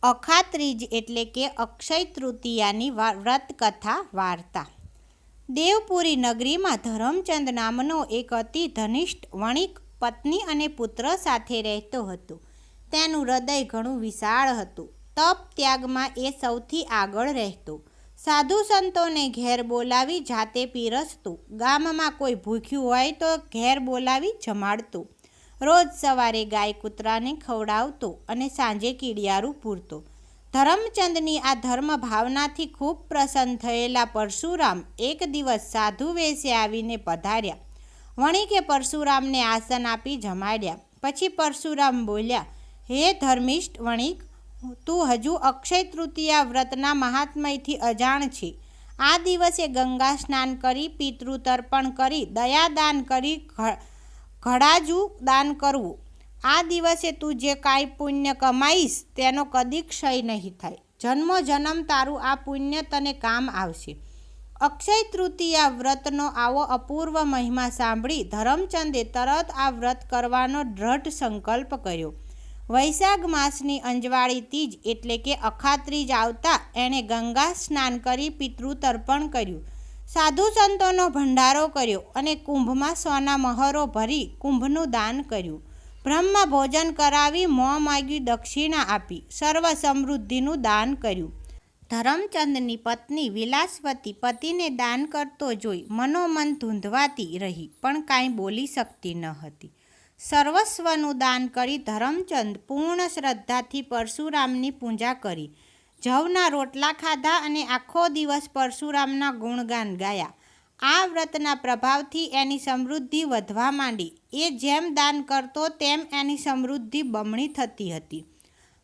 અખાત્રીજ એટલે કે અક્ષય તૃતીયાની વ્રતકથા વાર્તા. દેવપુરી નગરીમાં ધરમચંદ નામનો એક અતિ ધનિષ્ઠ વણિક પત્ની અને પુત્ર સાથે રહેતો હતો. તેનું હૃદય ઘણું વિશાળ હતું. તપ ત્યાગમાં એ સૌથી આગળ રહેતો. સાધુ સંતોને ઘેર બોલાવી જાતે પીરસતું. ગામમાં કોઈ ભૂખ્યું હોય તો ઘેર બોલાવી જમાડતું. રોજ સવારે ગાય કૂતરાને ખવડાવતો અને સાંજે કીડિયારું પૂરતો. ધરમચંદની આ ધર્મ ભાવનાથી ખૂબ પ્રસન્ન થયેલા પરશુરામ એક દિવસ સાધુ વેશે આવીને પધાર્યા. વણિકે પરશુરામને આસન આપી જમાડ્યા. પછી પરશુરામ બોલ્યા, હે ધર્મિષ્ઠ વણિક, તું હજુ અક્ષય તૃતીયા વ્રતના મહાત્મયથી અજાણ છે. આ દિવસે ગંગા સ્નાન કરી, પિતૃ તર્પણ કરી, દયાદાન કરી, ઘડાજુ દાન કરવું. આ દિવસે તું જે કાંઈ પુણ્ય કમાઈશ તેનો કદી ક્ષય નહીં થાય. જન્મો જન્મ તારું આ પુણ્ય તને કામ આવશે. અક્ષય તૃતીયા વ્રતનો આવો અપૂર્વ મહિમા સાંભળી ધરમચંદે તરત આ વ્રત કરવાનો દ્રઢ સંકલ્પ કર્યો. વૈશાખ માસની અંજવાળી તીજ એટલે કે અખાત્રીજ આવતા એણે ગંગા સ્નાન કરી પિતૃ તર્પણ કર્યું, સાધુ સંતોનો ભંડારો કર્યો અને કુંભમાં સોના મહોરો ભરી કુંભનું દાન કર્યું. બ્રહ્મ ભોજન કરાવી મોં માગી દક્ષિણા આપી સર્વ સમૃદ્ધિનું દાન કર્યું. ધરમચંદની પત્ની વિલાસવતી પતિને દાન કરતો જોઈ મનોમન ધૂંધવાતી રહી, પણ કાંઈ બોલી શકતી ન હતી. સર્વસ્વનું દાન કરી ધરમચંદ પૂર્ણ શ્રદ્ધાથી પરશુરામની પૂજા કરી. જવના રોટલા ખાધા અને આખો દિવસ પરશુરામના ગુણગાન ગાયા. આ વ્રતના પ્રભાવથી એની સમૃદ્ધિ વધવા માંડી. એ જેમ દાન કરતો તેમ એની સમૃદ્ધિ બમણી થતી હતી.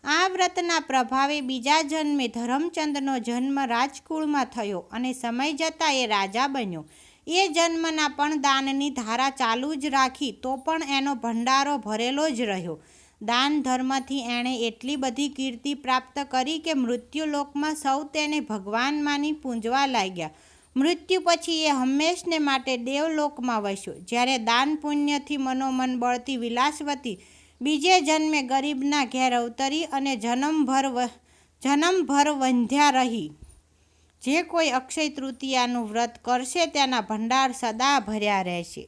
આ વ્રતના પ્રભાવે બીજા જન્મે ધરમચંદનો જન્મ રાજકુળમાં થયો અને સમય જતાં એ રાજા બન્યો. એ જન્મના પણ દાનની ધારા ચાલુ જ રાખી તો પણ એનો ભંડારો ભરેલો જ રહ્યો. દાન ધર્મથી એણે એટલી બધી કીર્તિ પ્રાપ્ત કરી કે મૃત્યુલોકમાં સૌ તેને ભગવાન માની પૂજવા લાગ્યા. મૃત્યુ પછી એ હંમેશને માટે દેવલોકમાં વસ્યો. જ્યારે દાન પુણ્યથી મનોમન બળતી વિલાસવતી બીજે જન્મે ગરીબના ઘેર અવતરી અને જન્મભર વંધ્યા રહી. જે કોઈ અક્ષય તૃતીયાનું વ્રત કરશે તેના ભંડાર સદા ભર્યા રહેશે.